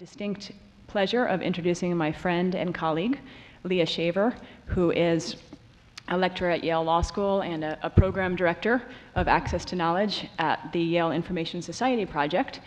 distinct pleasure of introducing my friend and colleague, Leah Shaver, who is a lecturer at Yale Law School and a program director of Access to Knowledge at the Yale Information Society Project.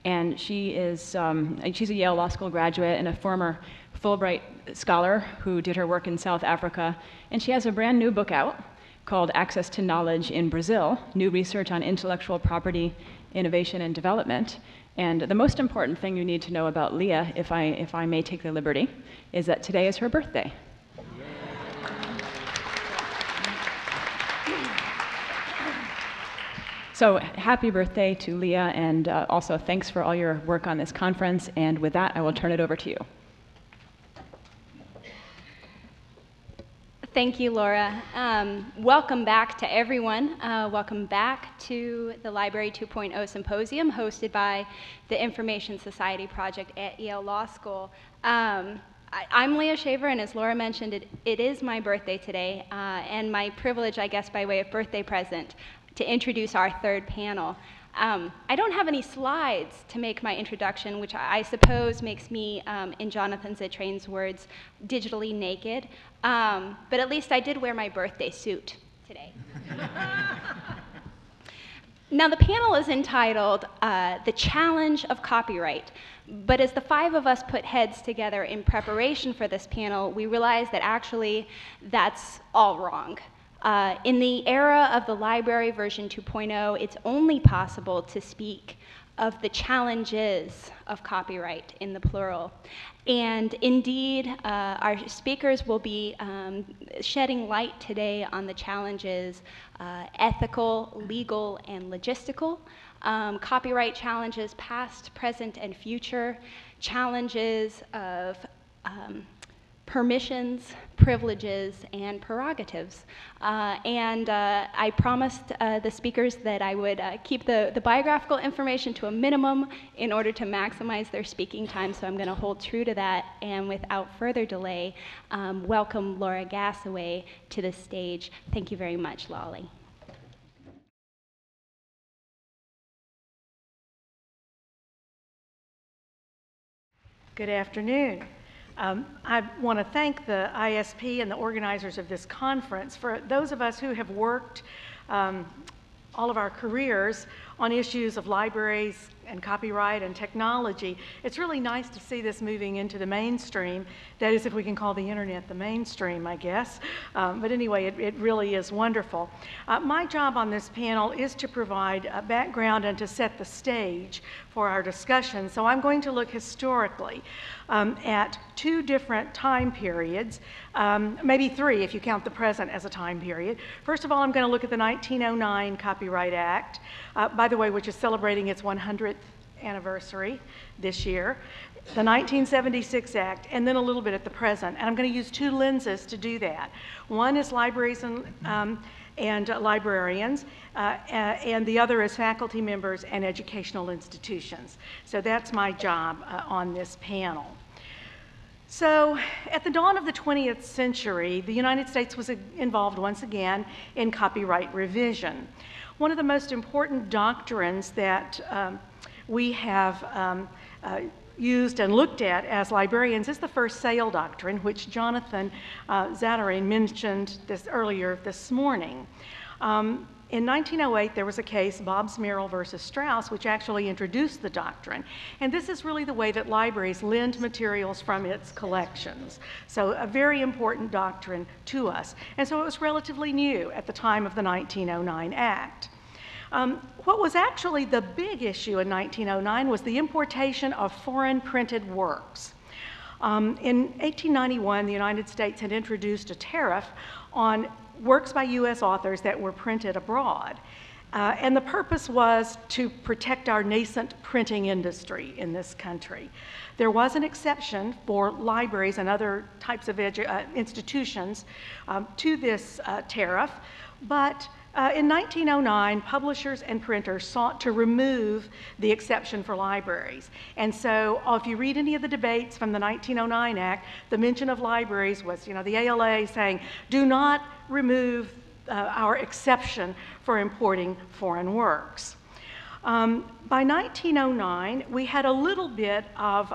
And she's a Yale Law School graduate and a former Fulbright scholar who did her work in South Africa. And she has a brand new book out called Access to Knowledge in Brazil, New Research on Intellectual Property, Innovation and Development. And the most important thing you need to know about Leah, if I may take the liberty, is that today is her birthday. So happy birthday to Leah, and also thanks for all your work on this conference. And with that, I will turn it over to you. Thank you, Laura. Welcome back to everyone. Welcome back to the Library 2.0 Symposium hosted by the Information Society Project at Yale Law School. I'm Leah Shaver, and as Laura mentioned, it is my birthday today, and my privilege, I guess, by way of birthday present, to introduce our third panel. I don't have any slides to make my introduction, which I suppose makes me, in Jonathan Zittrain's words, digitally naked. But at least I did wear my birthday suit today. Now, the panel is entitled The Challenge of Copyright. But as the five of us put heads together in preparation for this panel, we realized that actually that's all wrong. In the era of the library version 2.0, it's only possible to speak of the challenges of copyright in the plural. And indeed, our speakers will be shedding light today on the challenges, ethical, legal, and logistical, copyright challenges past, present, and future, challenges of permissions, privileges, and prerogatives. I promised the speakers that I would keep the biographical information to a minimum in order to maximize their speaking time, so I'm going to hold true to that. And without further delay, welcome Laura Gasaway to the stage. Thank you very much, Lolly. Good afternoon. I want to thank the ISP and the organizers of this conference. For those of us who have worked all of our careers on issues of libraries and copyright and technology, it's really nice to see this moving into the mainstream. That is, if we can call the internet the mainstream, I guess. But anyway, it really is wonderful. My job on this panel is to provide a background and to set the stage for our discussion. So I'm going to look historically at two different time periods, maybe three if you count the present as a time period. First of all, I'm going to look at the 1909 Copyright Act, by the way, which is celebrating its 100th anniversary this year, the 1976 Act, and then a little bit at the present. And I'm going to use two lenses to do that. One is libraries and librarians, and the other is faculty members and educational institutions. So that's my job on this panel. So at the dawn of the 20th century, the United States was involved once again in copyright revision. One of the most important doctrines that we have used and looked at as librarians is the first sale doctrine, which Jonathan Zittrain mentioned earlier this morning. In 1908, there was a case, Bobbs-Merrill versus Strauss, which actually introduced the doctrine. And this is really the way that libraries lend materials from its collections. So a very important doctrine to us. And so it was relatively new at the time of the 1909 Act. What was actually the big issue in 1909 was the importation of foreign printed works. In 1891, the United States had introduced a tariff on works by U.S. authors that were printed abroad. And the purpose was to protect our nascent printing industry in this country. There was an exception for libraries and other types of institutions to this tariff, but in 1909, publishers and printers sought to remove the exception for libraries. And so if you read any of the debates from the 1909 Act, the mention of libraries was, the ALA saying, do not remove our exception for importing foreign works. By 1909, we had a little bit of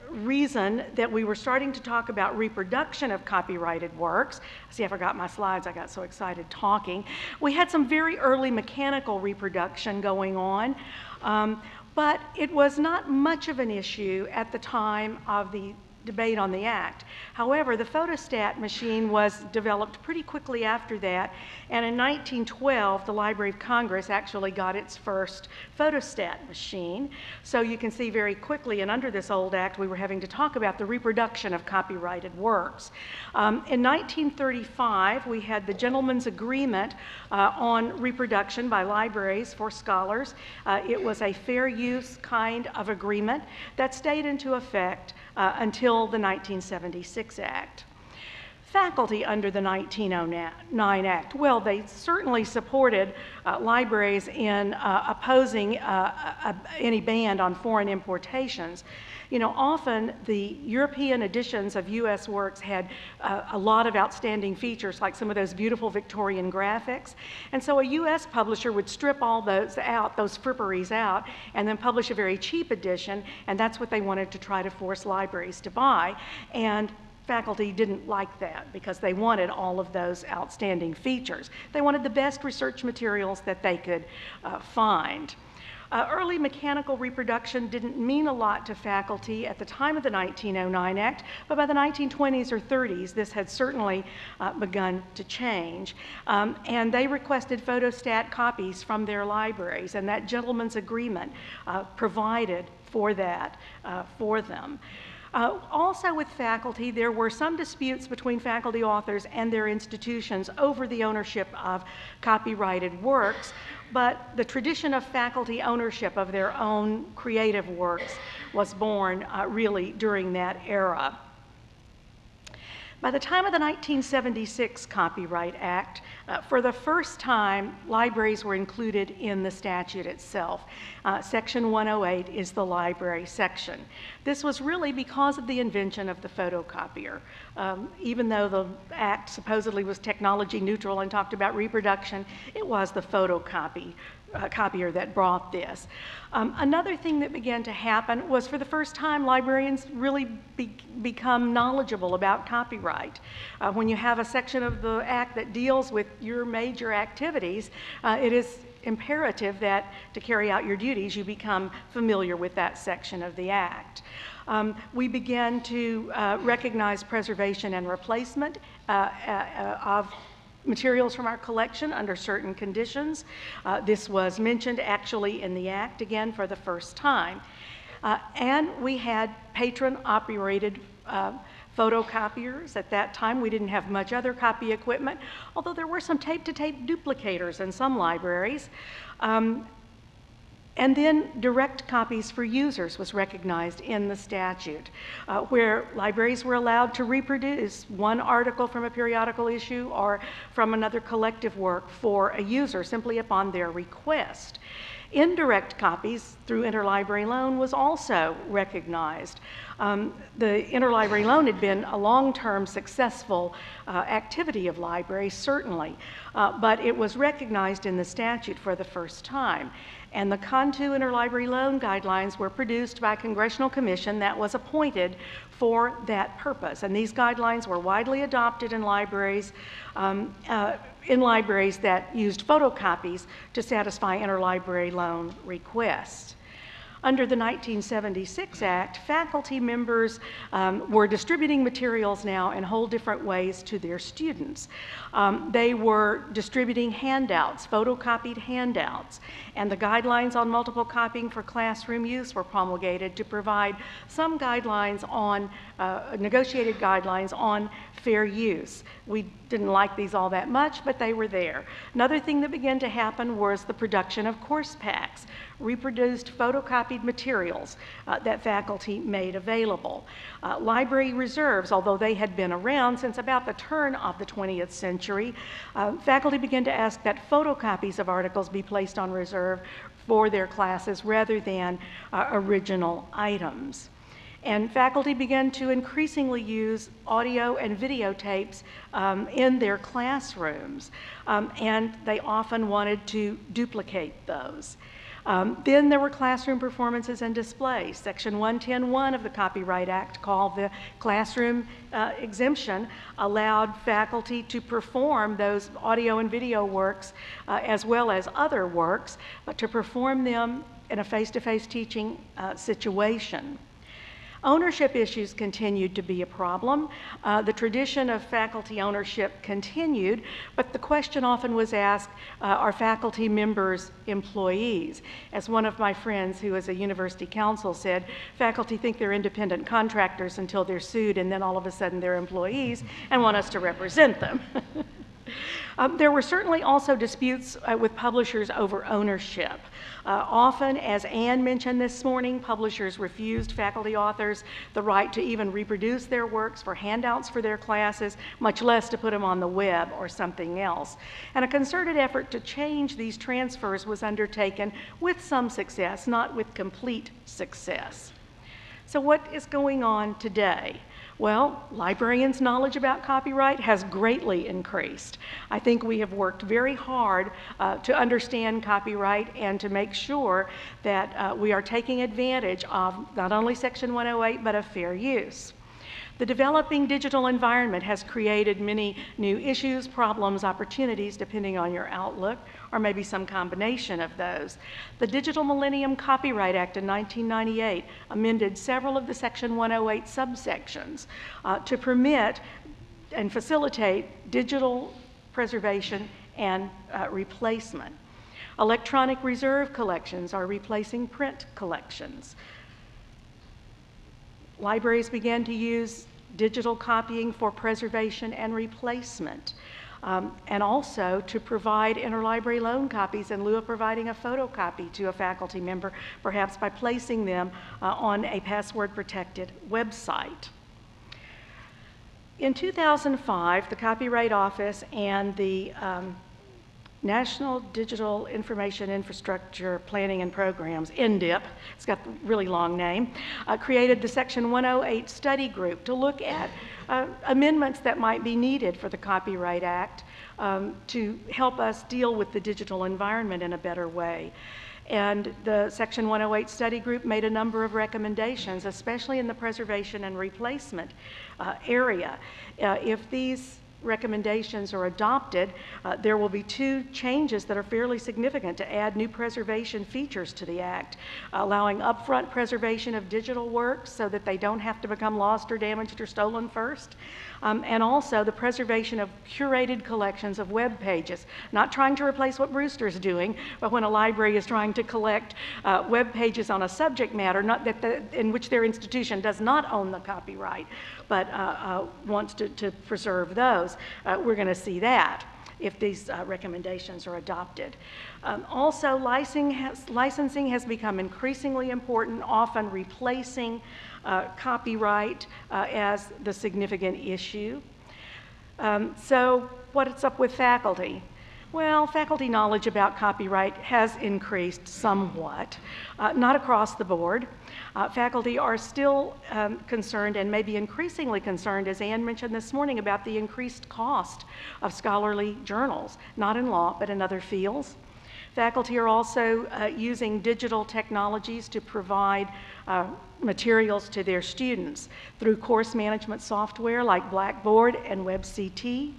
reason that we were starting to talk about reproduction of copyrighted works. See, I forgot my slides. I got so excited talking. We had some very early mechanical reproduction going on, but it was not much of an issue at the time of the debate on the Act. However, the photostat machine was developed pretty quickly after that, and in 1912, the Library of Congress actually got its first photostat machine. So you can see very quickly, and under this old Act, we were having to talk about the reproduction of copyrighted works. In 1935, we had the Gentleman's Agreement on reproduction by libraries for scholars. It was a fair use kind of agreement that stayed into effect until the 1976 Act. Faculty under the 1909 Act, well, they certainly supported libraries in opposing any ban on foreign importations. You know, often the European editions of U.S. works had a lot of outstanding features, like some of those beautiful Victorian graphics. And so a U.S. publisher would strip all those out, those fripperies out, and then publish a very cheap edition, and that's what they wanted to try to force libraries to buy. And faculty didn't like that because they wanted all of those outstanding features. They wanted the best research materials that they could find. Early mechanical reproduction didn't mean a lot to faculty at the time of the 1909 Act, but by the 1920s or 30s, this had certainly begun to change. And they requested photostat copies from their libraries, and that gentleman's agreement provided for that for them. Also with faculty, there were some disputes between faculty authors and their institutions over the ownership of copyrighted works, but the tradition of faculty ownership of their own creative works was born really during that era. By the time of the 1976 Copyright Act, for the first time, libraries were included in the statute itself. Section 108 is the library section. This was really because of the invention of the photocopier. Even though the Act supposedly was technology neutral and talked about reproduction, it was the photocopier that brought this. Another thing that began to happen was, for the first time, librarians really become knowledgeable about copyright. When you have a section of the Act that deals with your major activities, it is imperative that to carry out your duties, you become familiar with that section of the Act. We began to recognize preservation and replacement of materials from our collection under certain conditions. This was mentioned actually in the Act again for the first time. And we had patron-operated photocopiers. At that time, we didn't have much other copy equipment, although there were some tape-to-tape duplicators in some libraries. And then direct copies for users was recognized in the statute, where libraries were allowed to reproduce one article from a periodical issue or from another collective work for a user simply upon their request. Indirect copies through interlibrary loan was also recognized. The interlibrary loan had been a long-term successful activity of libraries, certainly, but it was recognized in the statute for the first time. And the Cantu Interlibrary Loan Guidelines were produced by a congressional commission that was appointed for that purpose. And these guidelines were widely adopted in libraries that used photocopies to satisfy interlibrary loan requests. Under the 1976 Act, faculty members were distributing materials now in whole different ways to their students. They were distributing handouts, photocopied handouts, and the guidelines on multiple copying for classroom use were promulgated to provide some guidelines on, negotiated guidelines on fair use. We didn't like these all that much, but they were there. Another thing that began to happen was the production of course packs, reproduced photocopied materials that faculty made available. Library reserves, although they had been around since about the turn of the 20th century, faculty began to ask that photocopies of articles be placed on reserve for their classes rather than original items. And faculty began to increasingly use audio and videotapes in their classrooms, and they often wanted to duplicate those. Then there were classroom performances and displays. Section 110(1) of the Copyright Act, called the Classroom Exemption, allowed faculty to perform those audio and video works as well as other works, but to perform them in a face-to-face teaching situation. Ownership issues continued to be a problem. The tradition of faculty ownership continued, but the question often was asked, are faculty members employees? As one of my friends who is a university counsel said, faculty think they're independent contractors until they're sued, and then all of a sudden they're employees and want us to represent them. There were certainly also disputes with publishers over ownership. Often, as Anne mentioned this morning, publishers refused faculty authors the right to even reproduce their works for handouts for their classes, much less to put them on the web or something else. And a concerted effort to change these transfers was undertaken with some success, not with complete success. So what is going on today? Well, librarians' knowledge about copyright has greatly increased. I think we have worked very hard to understand copyright and to make sure that we are taking advantage of not only Section 108, but of fair use. The developing digital environment has created many new issues, problems, opportunities, depending on your outlook, or maybe some combination of those. The Digital Millennium Copyright Act in 1998 amended several of the Section 108 subsections to permit and facilitate digital preservation and replacement. Electronic reserve collections are replacing print collections. Libraries began to use digital copying for preservation and replacement, and also to provide interlibrary loan copies in lieu of providing a photocopy to a faculty member, perhaps by placing them on a password-protected website. In 2005, the Copyright Office and the National Digital Information Infrastructure Planning and Programs, NDIP, it's got a really long name, created the Section 108 study group to look at amendments that might be needed for the Copyright Act to help us deal with the digital environment in a better way. And the Section 108 study group made a number of recommendations, especially in the preservation and replacement area. If these recommendations are adopted, there will be two changes that are fairly significant to add new preservation features to the Act, allowing upfront preservation of digital works so that they don't have to become lost or damaged or stolen first, and also the preservation of curated collections of web pages, not trying to replace what Brewster's doing, but when a library is trying to collect web pages on a subject matter in which their institution does not own the copyright, but wants to preserve those. We're going to see that if these recommendations are adopted. Also, licensing has become increasingly important, often replacing copyright as the significant issue. So what's up with faculty? Well, faculty knowledge about copyright has increased somewhat, not across the board. Faculty are still concerned, and maybe increasingly concerned, as Anne mentioned this morning, about the increased cost of scholarly journals, not in law, but in other fields. Faculty are also using digital technologies to provide materials to their students through course management software like Blackboard and WebCT,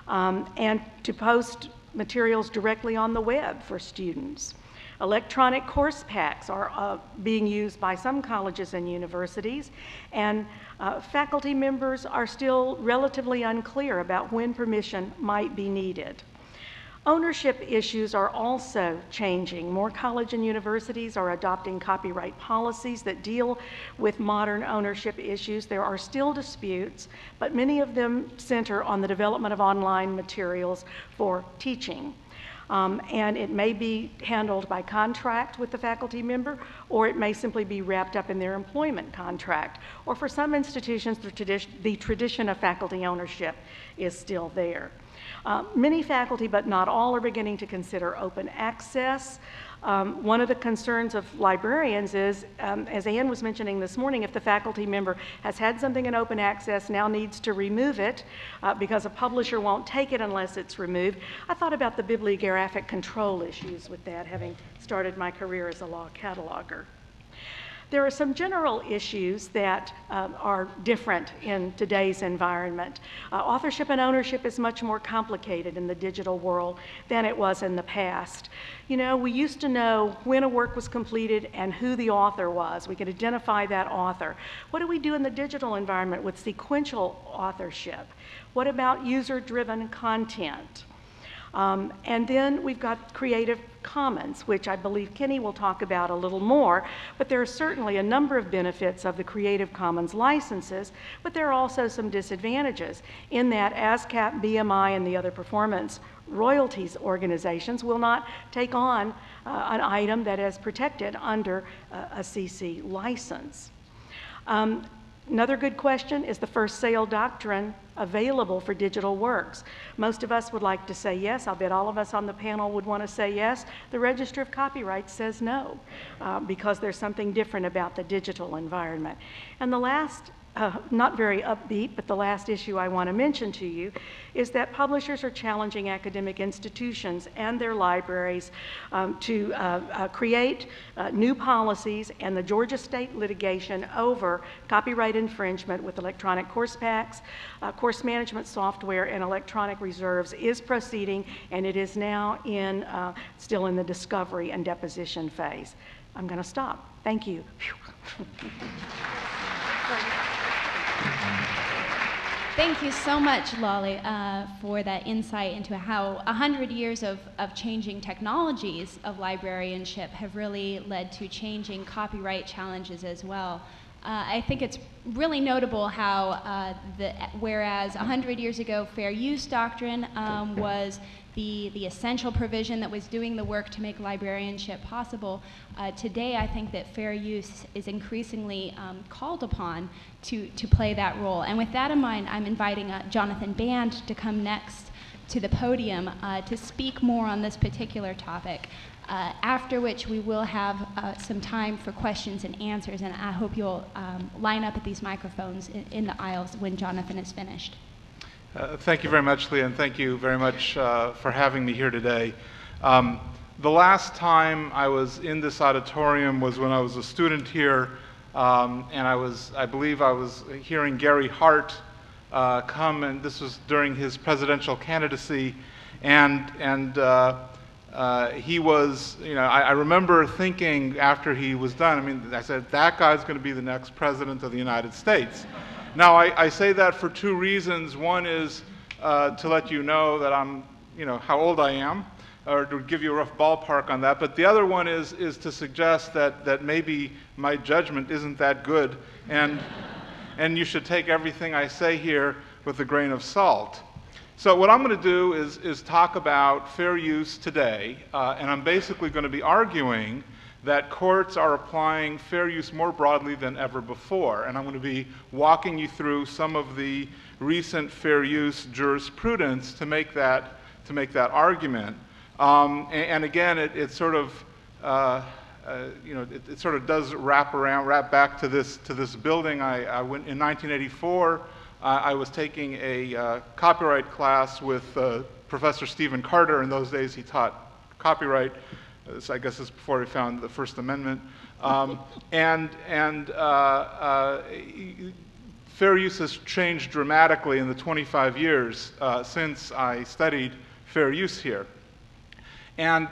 and to post materials directly on the web for students. Electronic course packs are being used by some colleges and universities, and faculty members are still relatively unclear about when permission might be needed. Ownership issues are also changing. More colleges and universities are adopting copyright policies that deal with modern ownership issues. There are still disputes, but many of them center on the development of online materials for teaching. And it may be handled by contract with the faculty member, or it may simply be wrapped up in their employment contract. Or for some institutions, the tradition of faculty ownership is still there. Many faculty, but not all, are beginning to consider open access. One of the concerns of librarians is, as Anne was mentioning this morning, if the faculty member has had something in open access, now needs to remove it because a publisher won't take it unless it's removed. I thought about the bibliographic control issues with that, having started my career as a law cataloger. There are some general issues that are different in today's environment. Authorship and ownership is much more complicated in the digital world than it was in the past. You know, we used to know when a work was completed and who the author was. We could identify that author. What do we do in the digital environment with sequential authorship? What about user-driven content? And then we've got Creative Commons, which I believe Kenny will talk about a little more, but there are certainly a number of benefits of the Creative Commons licenses, but there are also some disadvantages in that ASCAP, BMI, and the other performance royalties organizations will not take on an item that is protected under a CC license. Another good question, is the first sale doctrine available for digital works? Most of us would like to say yes. I'll bet all of us on the panel would want to say yes. The Register of Copyright says no, because there's something different about the digital environment. And the last, not very upbeat, but the last issue I want to mention to you is that publishers are challenging academic institutions and their libraries to create new policies, and the Georgia State litigation over copyright infringement with electronic course packs, course management software, and electronic reserves is proceeding, and it is now in, still in the discovery and deposition phase. I'm going to stop. Thank you. Thank you so much, Lolly, for that insight into how 100 years of changing technologies of librarianship have really led to changing copyright challenges as well. I think it's really notable how whereas 100 years ago fair use doctrine was the essential provision that was doing the work to make librarianship possible, today I think that fair use is increasingly called upon to play that role. And with that in mind, I'm inviting Jonathan Band to come next to the podium to speak more on this particular topic, after which we will have some time for questions and answers, and I hope you'll line up at these microphones in the aisles when Jonathan is finished. Thank you very much, Leah, and thank you very much for having me here today. The last time I was in this auditorium was when I was a student here, and I believe I was hearing Gary Hart come, and this was during his presidential candidacy, and he was, you know, I remember thinking after he was done, I mean, I said, that guy's going to be the next president of the United States. Now, I say that for two reasons. One is to let you know that I'm, you know, how old I am, or to give you a rough ballpark on that. But the other one is to suggest that maybe my judgment isn't that good, and you should take everything I say here with a grain of salt. So what I'm going to do is talk about fair use today, and I'm basically going to be arguing that courts are applying fair use more broadly than ever before. And I'm going to be walking you through some of the recent fair use jurisprudence to make that argument. And again, it sort of you know, it sort of does wrap back to this building. I went in 1984. I was taking a copyright class with Professor Stephen Carter. In those days, he taught copyright. So I guess this is before he found the First Amendment. Fair use has changed dramatically in the 25 years since I studied fair use here. And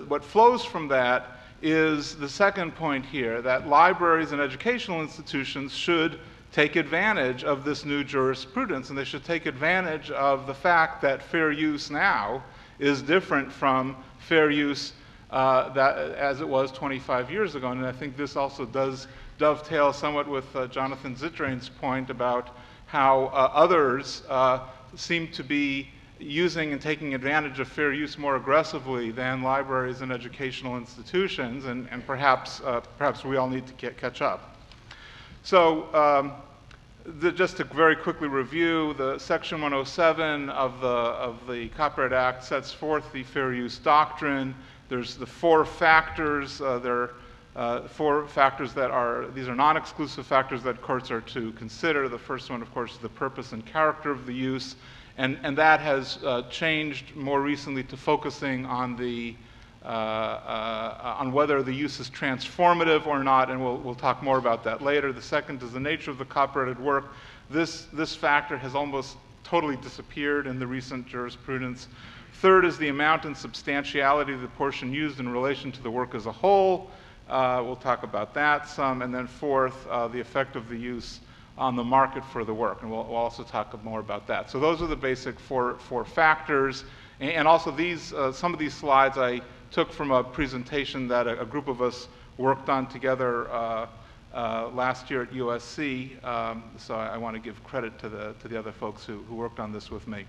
what flows from that is the second point here, that libraries and educational institutions should take advantage of this new jurisprudence, and they should take advantage of the fact that fair use now is different from fair use as it was 25 years ago. And I think this also does dovetail somewhat with Jonathan Zittrain's point about how others seem to be using and taking advantage of fair use more aggressively than libraries and educational institutions, and perhaps we all need to catch up. So just to very quickly review, the Section 107 of the Copyright Act sets forth the fair use doctrine. There's the 4 factors. There are 4 factors that are, these are non-exclusive factors that courts are to consider. The first one, of course, is the purpose and character of the use. And that has changed more recently to focusing on the on whether the use is transformative or not, and we'll talk more about that later. The second is the nature of the copyrighted work. This factor has almost totally disappeared in the recent jurisprudence. Third is the amount and substantiality of the portion used in relation to the work as a whole. We'll talk about that some. And then fourth, the effect of the use on the market for the work, and we'll also talk more about that. So those are the basic four factors. And also these, some of these slides I took from a presentation that a group of us worked on together last year at USC. So I want to give credit to the other folks who worked on this with me.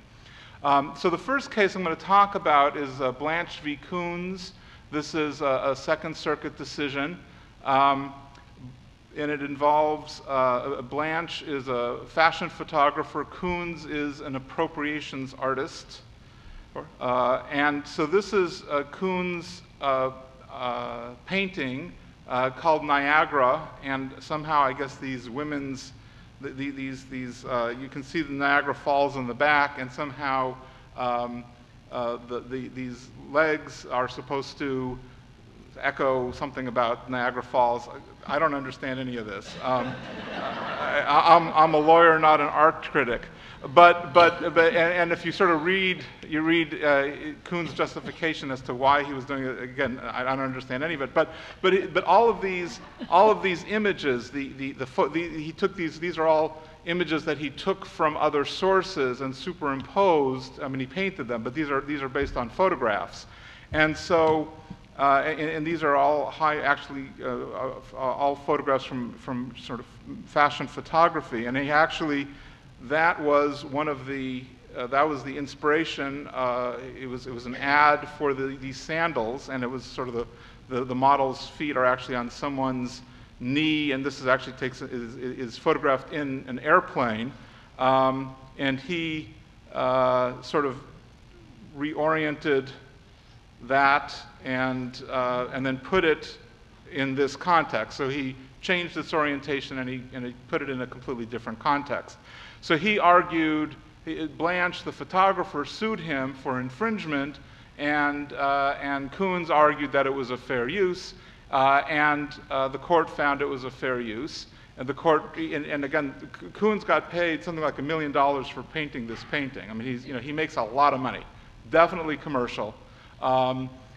So the first case I'm going to talk about is Blanche V Coons. This is a Second Circuit decision. And it involves, Blanche is a fashion photographer. Coons is an appropriations artist. And so this is Coons' painting called Niagara, and somehow I guess these women's, you can see the Niagara Falls in the back, and somehow these legs are supposed to echo something about Niagara Falls. I don't understand any of this. I'm a lawyer, not an art critic. And if you sort of read Coons' justification as to why he was doing it, again, I don't understand any of it. But all of these images, he took these are all images that he took from other sources and superimposed. I mean, he painted them, but these are based on photographs, and so. And these are all all photographs from sort of fashion photography. And he actually, that was one of the, that was the inspiration. It was an ad for these sandals, and it was sort of the model's feet are actually on someone's knee, and this is actually is photographed in an airplane. And he sort of reoriented that and then put it in this context. So he changed its orientation and he put it in a completely different context. So he argued, Blanche, the photographer, sued him for infringement, and Coons argued that it was a fair use, and the court found it was a fair use. And the court, and again, Coons got paid something like $1 million for painting this painting. I mean, he makes a lot of money, definitely commercial.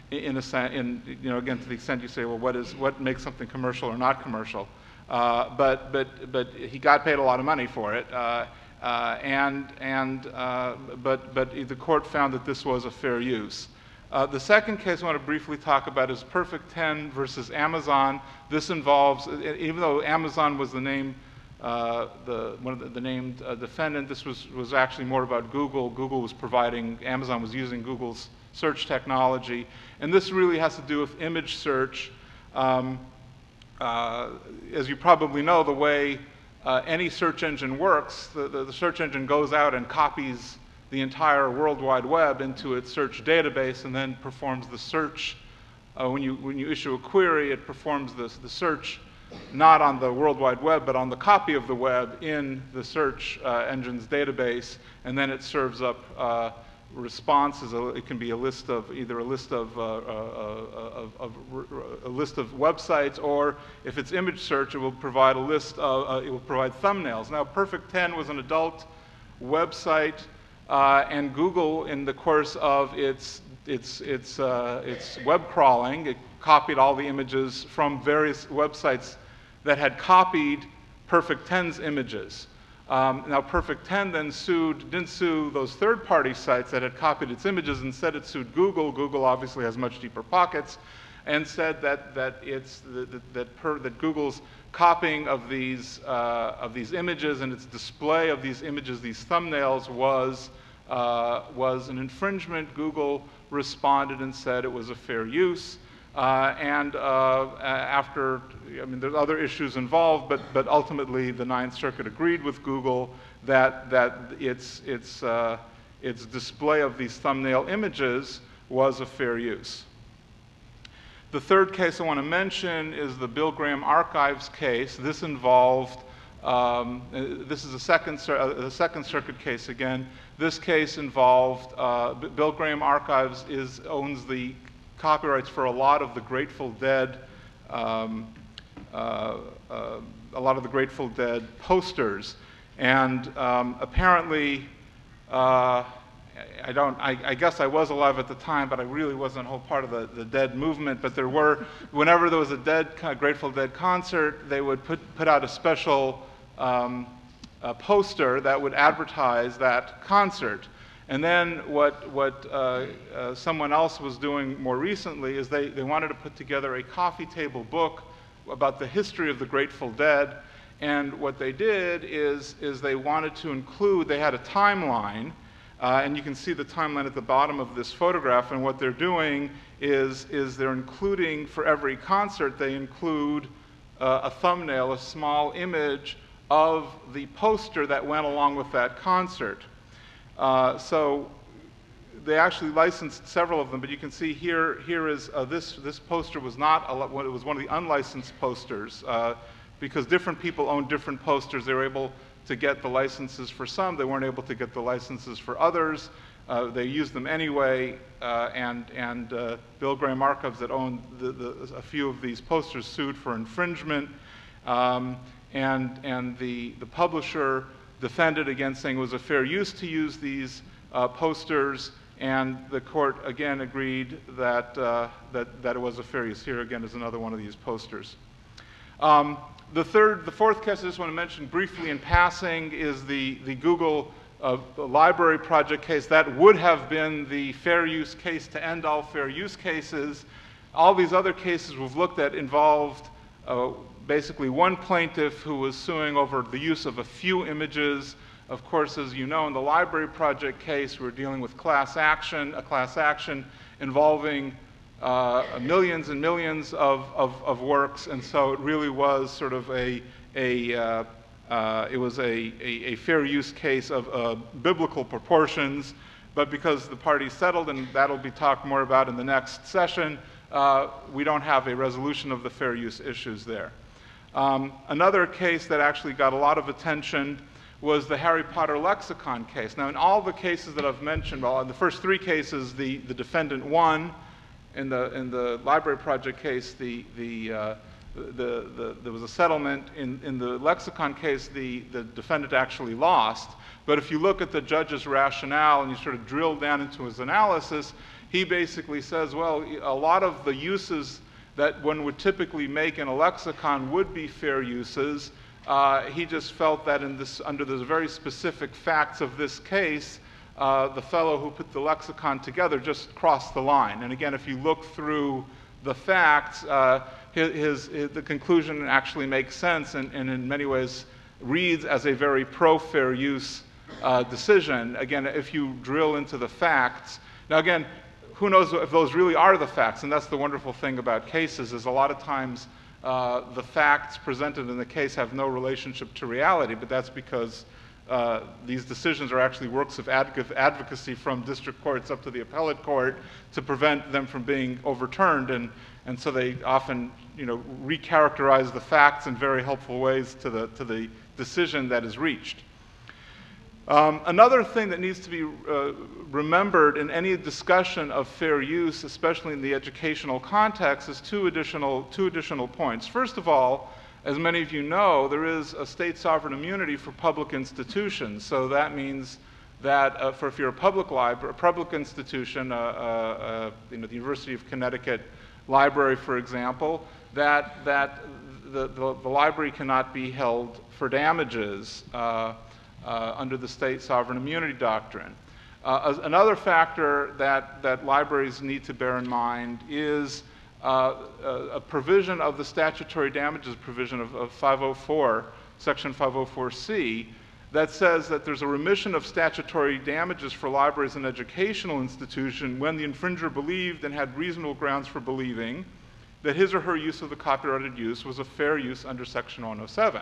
In a sense, again, to the extent you say, well, what makes something commercial or not commercial? But he got paid a lot of money for it, but the court found that this was a fair use. The second case I want to briefly talk about is Perfect 10 versus Amazon. This involves, even though Amazon was the name, one of the named defendant, this was actually more about Google. Google was providing, Amazon was using Google's search technology, and this really has to do with image search. As you probably know, the way any search engine works, the search engine goes out and copies the entire World Wide Web into its search database and then performs the search. When you issue a query, it performs the search not on the World Wide Web, but on the copy of the web in the search engine's database, and then it serves up responses. It can be a list of either a list of websites, or if it's image search, it will provide a list of it will provide thumbnails. Now, Perfect 10 was an adult website, and Google, in the course of its web crawling, it copied all the images from various websites that had copied Perfect 10's images. Now, Perfect 10 then didn't sue those third-party sites that had copied its images. Instead, it sued Google. Google obviously has much deeper pockets, and said that Google's copying of these images and its display of these images, these thumbnails, was an infringement. Google responded and said it was a fair use. After, I mean, there's other issues involved, but ultimately the Ninth Circuit agreed with Google that its display of these thumbnail images was a fair use. The third case I want to mention is the Bill Graham Archives case. This involved, this is a Second Circuit case again. This case involved, Bill Graham Archives owns the copyrights for a lot of the Grateful Dead, posters, and apparently, I guess I was alive at the time, but I really wasn't a whole part of the Dead movement. But there were, whenever there was a Grateful Dead concert, they would put out a special poster that would advertise that concert. And then what someone else was doing more recently is they wanted to put together a coffee table book about the history of the Grateful Dead. And what they did is they wanted to include, they had a timeline, and you can see the timeline at the bottom of this photograph. And what they're doing is they're including, for every concert, they include a thumbnail, a small image of the poster that went along with that concert. So they actually licensed several of them, but you can see here is this poster was not, it was one of the unlicensed posters, because different people own different posters. They were able to get the licenses for some. They weren't able to get the licenses for others. They used them anyway, and Bill Graham Archives that owned a few of these posters sued for infringement, and the publisher defended against saying it was a fair use to use these posters, and the court again agreed that it was a fair use. Here again is another one of these posters. The fourth case I just want to mention briefly in passing is the Google library project case. That would have been the fair use case to end all fair use cases. All these other cases we've looked at involved basically one plaintiff who was suing over the use of a few images. Of course, as you know, in the library project case, we're dealing with a class action involving millions and millions of works, and so it really was sort of a fair use case of biblical proportions. But because the parties settled, and that'll be talked more about in the next session, we don't have a resolution of the fair use issues there. Another case that actually got a lot of attention was the Harry Potter Lexicon case. Now, in all the cases that I've mentioned, well, in the first three cases, the defendant won. In the library project case, there was a settlement. In the Lexicon case, the defendant actually lost. But if you look at the judge's rationale and you sort of drill down into his analysis, he basically says, well, a lot of the uses that one would typically make in a lexicon would be fair uses. He just felt that under the very specific facts of this case, the fellow who put the lexicon together just crossed the line. And again, if you look through the facts, the conclusion actually makes sense and in many ways reads as a very pro-fair use decision. Again, if you drill into the facts. Now again, who knows if those really are the facts, and that's the wonderful thing about cases, is a lot of times the facts presented in the case have no relationship to reality, but that's because these decisions are actually works of advocacy from district courts up to the appellate court to prevent them from being overturned, and so they often, recharacterize the facts in very helpful ways to the decision that is reached. Another thing that needs to be remembered in any discussion of fair use, especially in the educational context, is two additional points. First of all, as many of you know, there is a state sovereign immunity for public institutions. So that means that if you're a public library, a public institution, the University of Connecticut Library, for example, that the library cannot be held for damages under the state sovereign immunity doctrine. Another factor that libraries need to bear in mind is a provision of the statutory damages provision of 504, Section 504C, that says that there's a remission of statutory damages for libraries and educational institutions when the infringer believed and had reasonable grounds for believing that his or her use of the copyrighted use was a fair use under Section 107.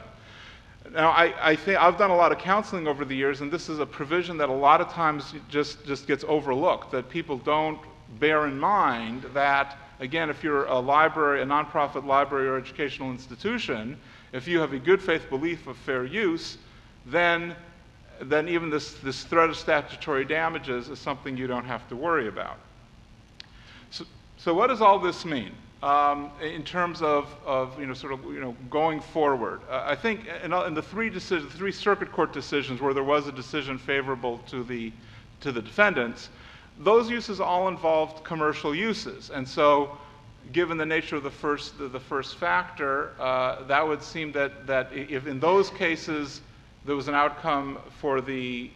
Now, I think I've done a lot of counseling over the years, and this is a provision that a lot of times just gets overlooked, that people don't bear in mind that, again, if you're a library, a nonprofit library or educational institution, if you have a good faith belief of fair use, then even this threat of statutory damages is something you don't have to worry about. So what does all this mean in terms of going forward? I think in the three circuit court decisions where there was a decision favorable to the defendants, those uses all involved commercial uses, and so given the nature of the first factor, that would seem that if in those cases there was an outcome for the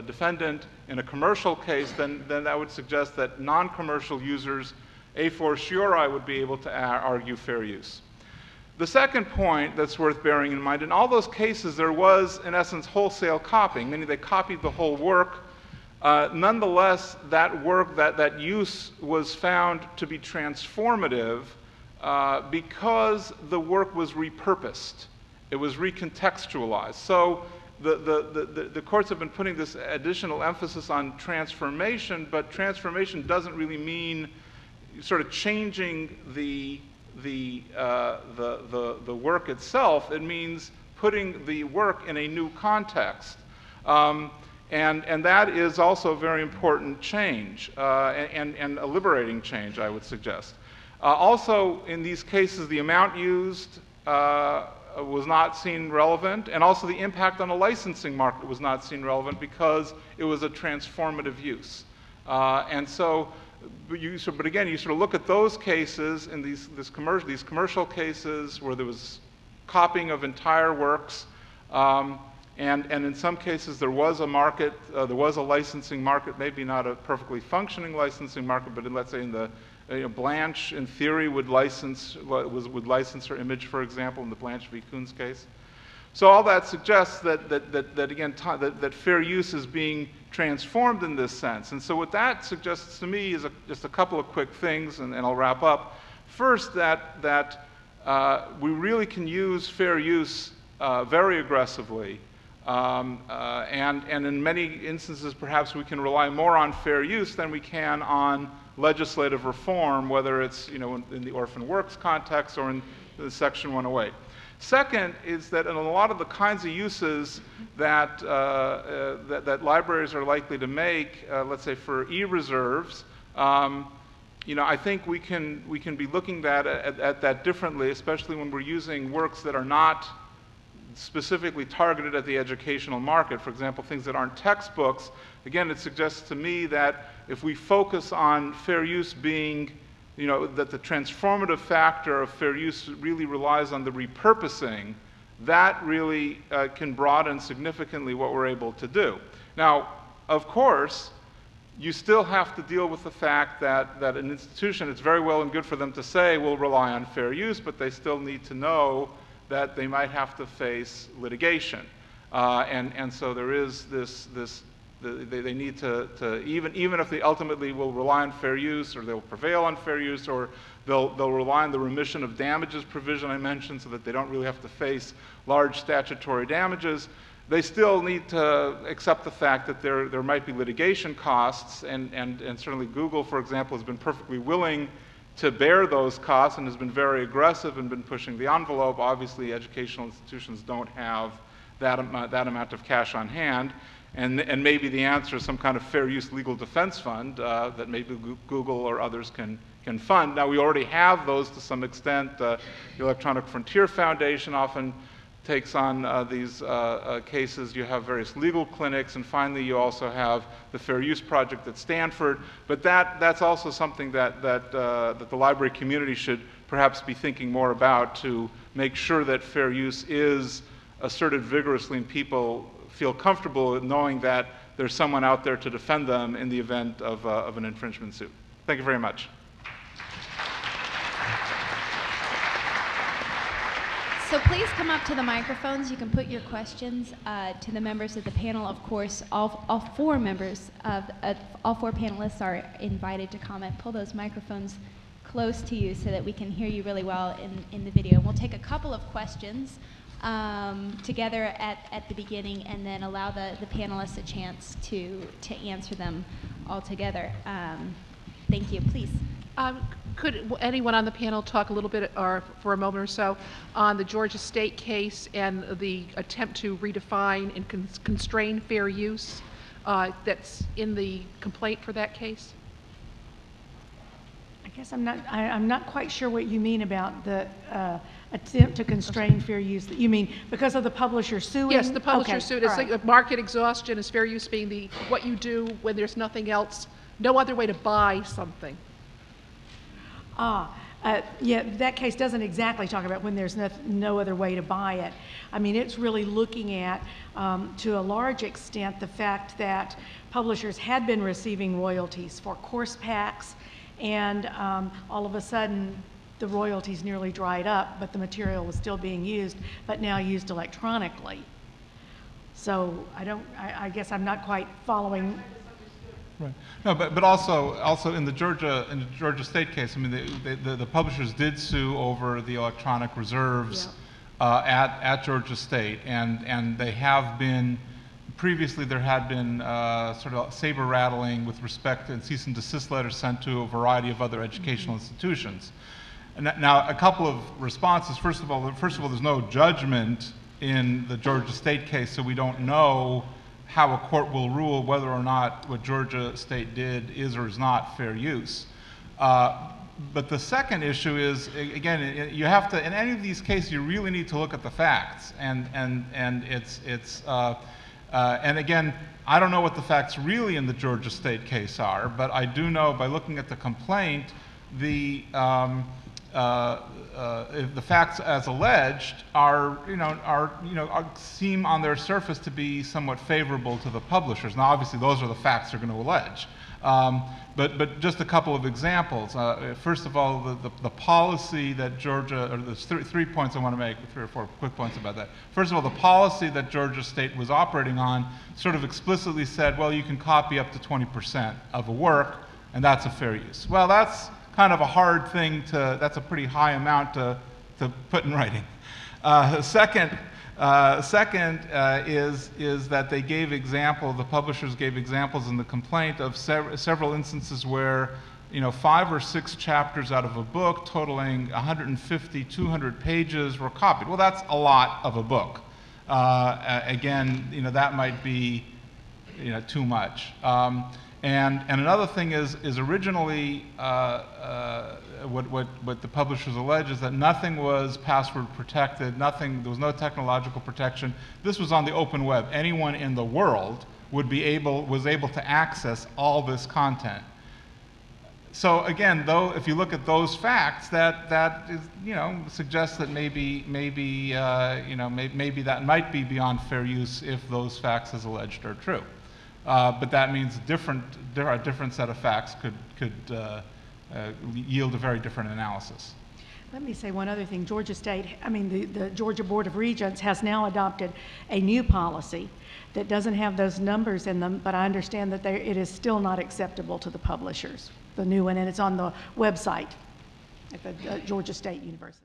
defendant in a commercial case, then that would suggest that non-commercial users a fortiori would be able to argue fair use. The second point that's worth bearing in mind, in all those cases there was, in essence, wholesale copying, meaning they copied the whole work. Nonetheless, that work, that use was found to be transformative because the work was repurposed. It was recontextualized. So the courts have been putting this additional emphasis on transformation, but transformation doesn't really mean sort of changing the work itself. It means putting the work in a new context. And that is also a very important change and a liberating change, I would suggest. Also, in these cases, the amount used was not seen relevant, and also the impact on the licensing market was not seen relevant because it was a transformative use. But again, you sort of look at those cases in these commercial cases where there was copying of entire works, and in some cases there was a market, there was a licensing market, maybe not a perfectly functioning licensing market, but let's say in the Blanche, in theory, would license her image, for example, in the Blanche V Coons case. So all that suggests that fair use is being transformed in this sense. And so what that suggests to me is just a couple of quick things, and I'll wrap up. First, that we really can use fair use very aggressively. And in many instances, perhaps we can rely more on fair use than we can on legislative reform, whether it's in the orphan works context or in the Section 108. Second is that in a lot of the kinds of uses that libraries are likely to make, let's say for e-reserves, I think we can be looking at that differently, especially when we're using works that are not specifically targeted at the educational market. For example, things that aren't textbooks. Again, it suggests to me that if we focus on fair use being, that the transformative factor of fair use really relies on the repurposing, that really can broaden significantly what we're able to do. Now, of course, you still have to deal with the fact that an institution, it's very well and good for them to say we'll rely on fair use, but they still need to know that they might have to face litigation. And so there is they need to even if they ultimately will rely on fair use, or they'll prevail on fair use, or they'll rely on the remission of damages provision I mentioned so that they don't really have to face large statutory damages, they still need to accept the fact that there might be litigation costs, and certainly Google, for example, has been perfectly willing to bear those costs and has been very aggressive and been pushing the envelope. Obviously, educational institutions don't have that amount of cash on hand, and maybe the answer is some kind of fair use legal defense fund that maybe Google or others can fund. Now, we already have those to some extent. The Electronic Frontier Foundation often takes on these cases. You have various legal clinics, and finally you also have the Fair Use Project at Stanford. But that's also something that the library community should perhaps be thinking more about, to make sure that fair use is asserted vigorously and people feel comfortable knowing that there's someone out there to defend them in the event of an infringement suit. Thank you very much. So please come up to the microphones. You can put your questions to the members of the panel. Of course, all four panelists are invited to comment. Pull those microphones close to you so that we can hear you really well in the video. And we'll take a couple of questions together at the beginning, and then allow the panelists a chance to answer them all together. Thank you. Please. Could anyone on the panel talk a little bit, or for a moment or so, on the Georgia State case and the attempt to redefine and constrain fair use that's in the complaint for that case? I guess I'm not quite sure what you mean about the attempt to constrain fair use. You mean because of the publisher suing? Yes, the publisher sued. It's right. like market exhaustion is fair use being what you do when there's nothing else, no other way to buy something. Yeah, that case doesn't exactly talk about when there's no other way to buy it. I mean, it's really looking at, to a large extent, the fact that publishers had been receiving royalties for course packs, and all of a sudden the royalties nearly dried up, but the material was still being used, but now used electronically. So I guess I'm not quite following. Right. No, but also in the Georgia State case, I mean, the publishers did sue over the electronic reserves at Georgia State, and they have been previously. There had been sort of saber rattling with respect to cease and desist letters sent to a variety of other educational institutions. And now, a couple of responses. First of all, there's no judgment in the Georgia State case, so we don't know how a court will rule whether or not what Georgia State did is or is not fair use. But the second issue is, again, you have to, in any of these cases, you really need to look at the facts. And again, I don't know what the facts really in the Georgia State case are, but I do know by looking at the complaint, the facts as alleged seem on their surface to be somewhat favorable to the publishers. Now, obviously, those are the facts they're going to allege. But just a couple of examples. First of all, the policy that Georgia, or there's 3 points I want to make, 3 or 4 quick points about that. First of all, the policy that Georgia State was operating on sort of explicitly said, well, you can copy up to 20% of a work, and that's a fair use. Well, that's kind of a hard thing that's a pretty high amount to put in writing. Second is that they gave the publishers gave examples in the complaint of several instances where 5 or 6 chapters out of a book totaling 150, 200 pages were copied. Well, that's a lot of a book. Again, that might be too much. And another thing is originally what the publishers allege is that nothing was password protected, there was no technological protection. This was on the open web. Anyone in the world was able to access all this content. So again, though, if you look at those facts, that is, suggests that maybe that might be beyond fair use if those facts as alleged are true. But that means a different set of facts could yield a very different analysis. Let me say one other thing. Georgia State, the Georgia Board of Regents has now adopted a new policy that doesn't have those numbers in them, but I understand that it is still not acceptable to the publishers, the new one, and it's on the website at the Georgia State University.